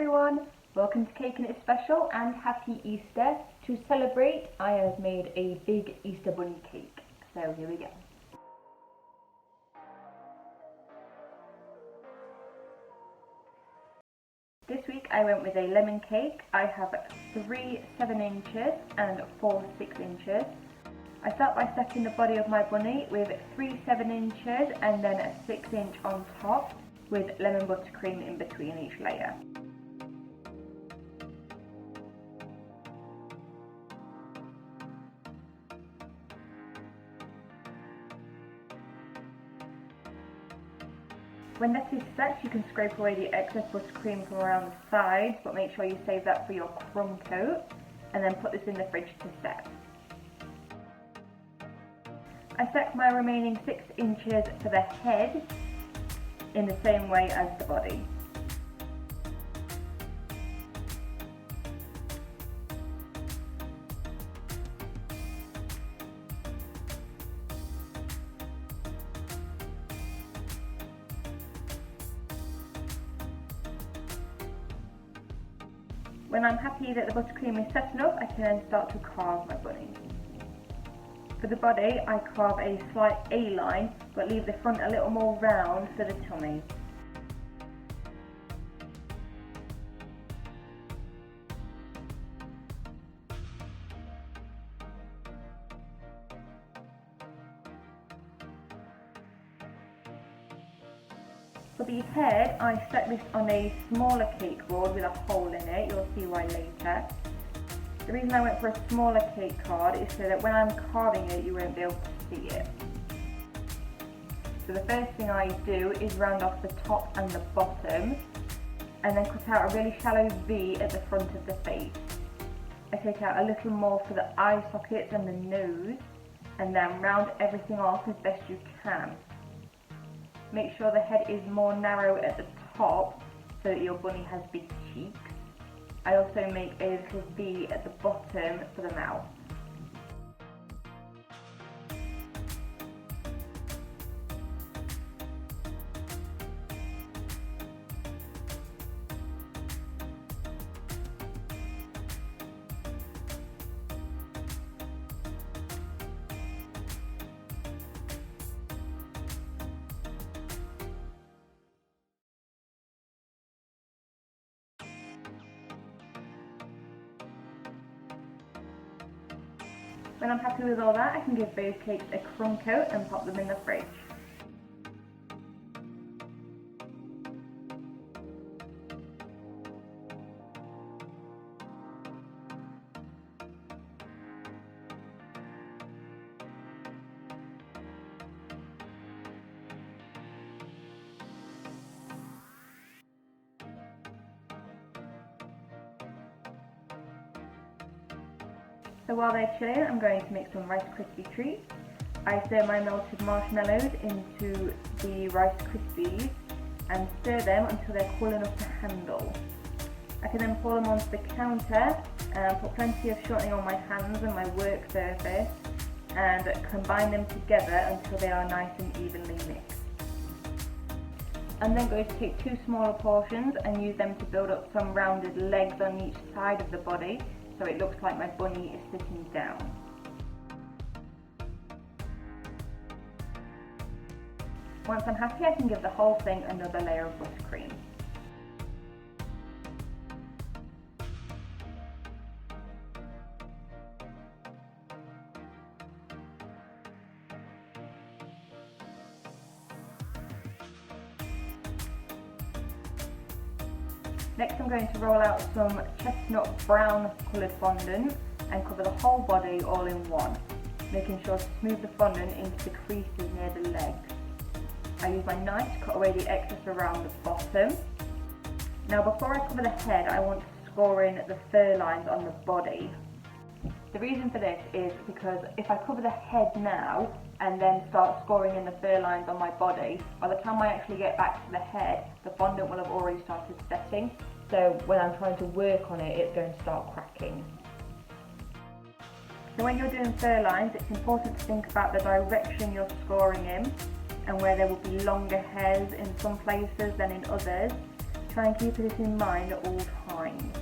everyone, welcome to Cake and It's Special and Happy Easter. To celebrate, I have made a big Easter bunny cake, so here we go. This week I went with a lemon cake. I have 3 7 inches and 4 6 inches. I start by setting the body of my bunny with 3 7 inches and then a 6 inch on top with lemon buttercream in between each layer. When that is set, you can scrape away the excess buttercream from around the sides, but make sure you save that for your crumb coat, and then put this in the fridge to set. I set my remaining 6 inches for the head in the same way as the body. When I'm happy that the buttercream is set enough, I can then start to carve my bunny. For the body, I carve a slight A-line, but leave the front a little more round for the tummy. For the head, I set this on a smaller cake board with a hole in it. You'll see why later. The reason I went for a smaller cake card is so that when I'm carving it, you won't be able to see it. So the first thing I do is round off the top and the bottom, and then cut out a really shallow V at the front of the face. I take out a little more for the eye sockets and the nose, and then round everything off as best you can. Make sure the head is more narrow at the top so that your bunny has big cheeks. I also make a little V at the bottom for the mouth. When I'm happy with all that, I can give both cakes a crumb coat and pop them in the fridge. So while they're chilling, I'm going to make some Rice Krispie treats. I stir my melted marshmallows into the Rice Krispies and stir them until they're cool enough to handle. I can then pour them onto the counter and put plenty of shortening on my hands and my work surface and combine them together until they are nice and evenly mixed. I'm then going to take 2 smaller portions and use them to build up some rounded legs on each side of the body, so it looks like my bunny is sitting down. Once I'm happy, I can give the whole thing another layer of buttercream. Next I'm going to roll out some chestnut brown coloured fondant and cover the whole body all in one, making sure to smooth the fondant into the creases near the legs. I use my knife to cut away the excess around the bottom. Now before I cover the head, I want to score in the fur lines on the body. The reason for this is because if I cover the head now and then start scoring in the fur lines on my body, by the time I actually get back to the head, the fondant will have already started setting. So when I'm trying to work on it, it's going to start cracking. So when you're doing fur lines, it's important to think about the direction you're scoring in and where there will be longer hairs in some places than in others. Try and keep this in mind at all times.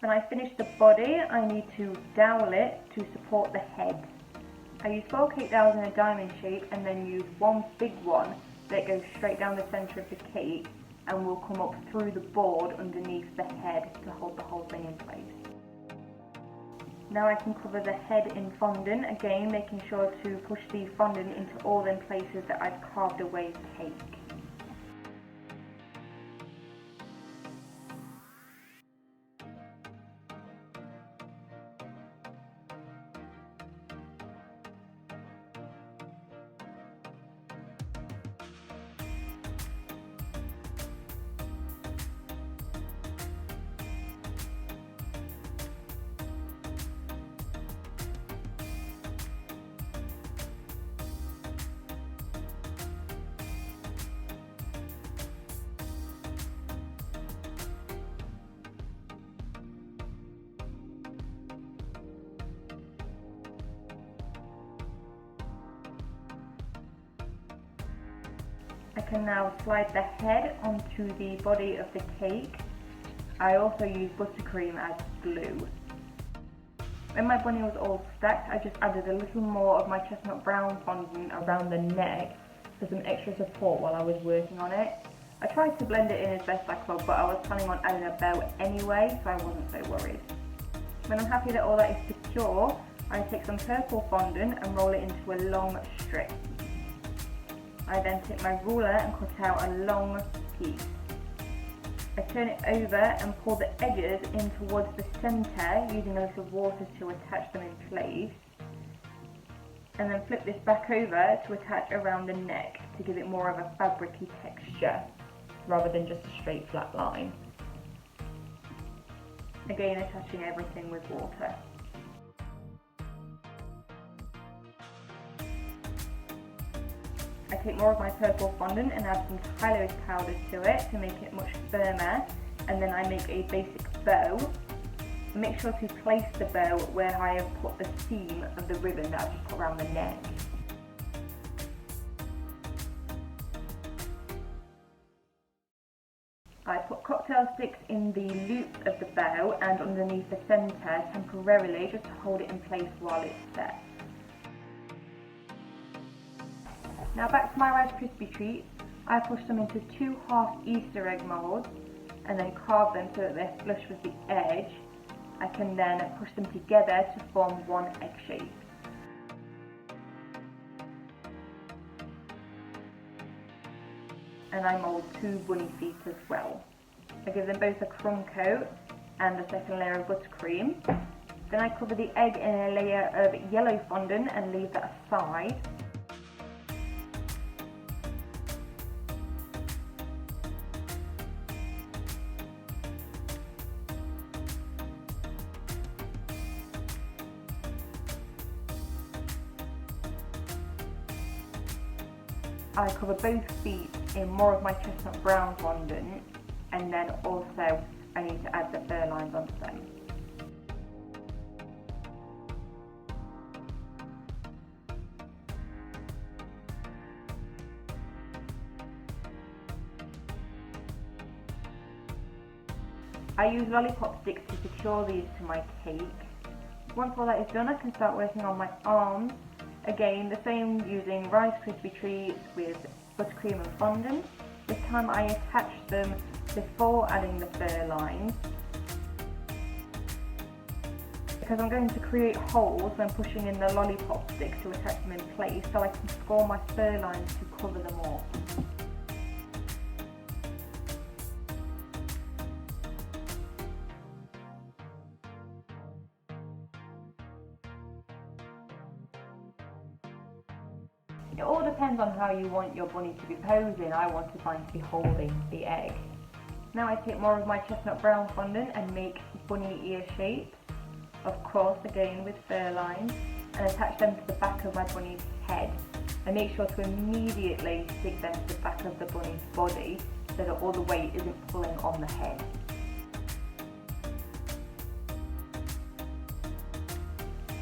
When I finish the body, I need to dowel it to support the head. I use 4 cake dowels in a diamond shape and then use one big one that goes straight down the centre of the cake and will come up through the board underneath the head to hold the whole thing in place. Now I can cover the head in fondant, again making sure to push the fondant into all them places that I've carved away the cake. I can now slide the head onto the body of the cake. I also use buttercream as glue. When my bunny was all stacked, I just added a little more of my chestnut brown fondant around the neck for some extra support while I was working on it. I tried to blend it in as best I could, but I was planning on adding a bow anyway, so I wasn't so worried. When I'm happy that all that is secure, I take some purple fondant and roll it into a long strip. I then take my ruler and cut out a long piece. I turn it over and pull the edges in towards the centre using a little water to attach them in place. And then flip this back over to attach around the neck to give it more of a fabricy texture rather than just a straight flat line. Again, attaching everything with water. I take more of my purple fondant and add some Tylo's powder to it to make it much firmer, and then I make a basic bow. Make sure to place the bow where I have put the seam of the ribbon that I've just put around the neck. I put cocktail sticks in the loops of the bow and underneath the centre temporarily just to hold it in place while it's set. Now back to my Rice Krispie treats. I push them into 2 half Easter egg moulds and then carve them so that they're flush with the edge. I can then push them together to form one egg shape. And I mould 2 bunny feet as well. I give them both a crumb coat and a second layer of buttercream. Then I cover the egg in a layer of yellow fondant and leave that aside. I cover both feet in more of my chestnut brown fondant, and then also I need to add the fur lines onto them. I use lollipop sticks to secure these to my cake. Once all that is done, I can start working on my arms. Again, the same, using Rice Krispie treats with buttercream and fondant. This time I attach them before adding the fur lines, because I'm going to create holes when pushing in the lollipop sticks to attach them in place, so I can score my fur lines to cover them all. It all depends on how you want your bunny to be posing. I want mine to be holding the egg. Now I take more of my chestnut brown fondant and make bunny ear shapes, of course again with fur lines, and attach them to the back of my bunny's head. I make sure to immediately stick them to the back of the bunny's body so that all the weight isn't pulling on the head.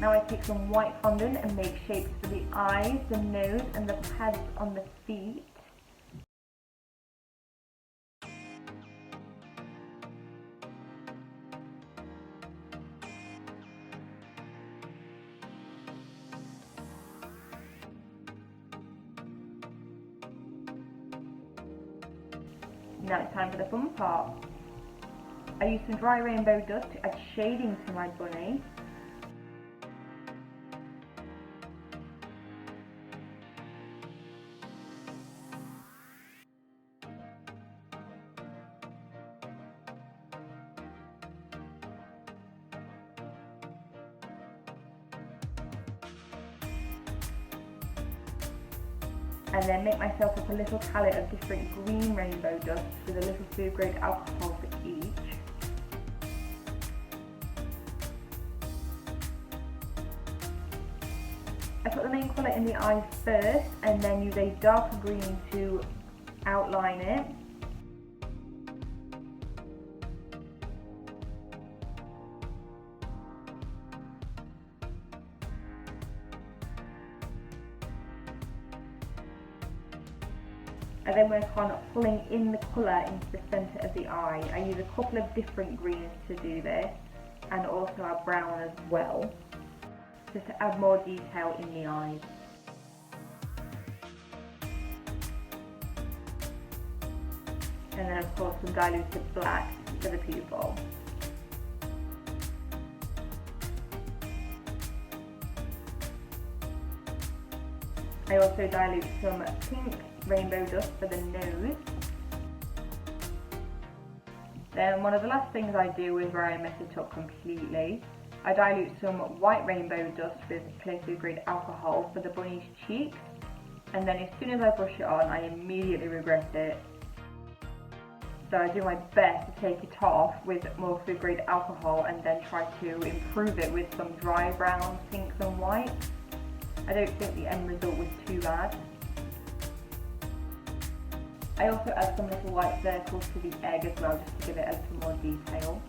Now I take some white fondant and make shapes for the eyes, the nose and the pads on the feet. Now it's time for the fun part. I use some dry rainbow dust to add shading to my bunny. And then make myself up a little palette of different green rainbow dusts with a little food grade alcohol for each. I put the main colour in the eyes first and then use a darker green to outline it. I then work on pulling in the colour into the centre of the eye. I use a couple of different greens to do this and also a brown as well, just to add more detail in the eyes. And then of course some diluted black for the pupil. I also dilute some pink rainbow dust for the nose. Then one of the last things I do is where I mess it up completely. I dilute some white rainbow dust with clear food grade alcohol for the bunny's cheeks, and then as soon as I brush it on I immediately regret it. So I do my best to take it off with more food grade alcohol and then try to improve it with some dry browns, pinks and whites. I don't think the end result was too bad. I also add some little white circles to the egg as well, just to give it a little more detail.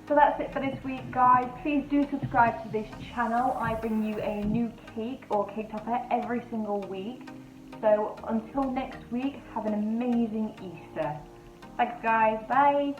So that's it for this week, guys. Please do subscribe to this channel. I bring you a new cake or cake topper every single week. So until next week, have an amazing Easter. Thanks guys, bye!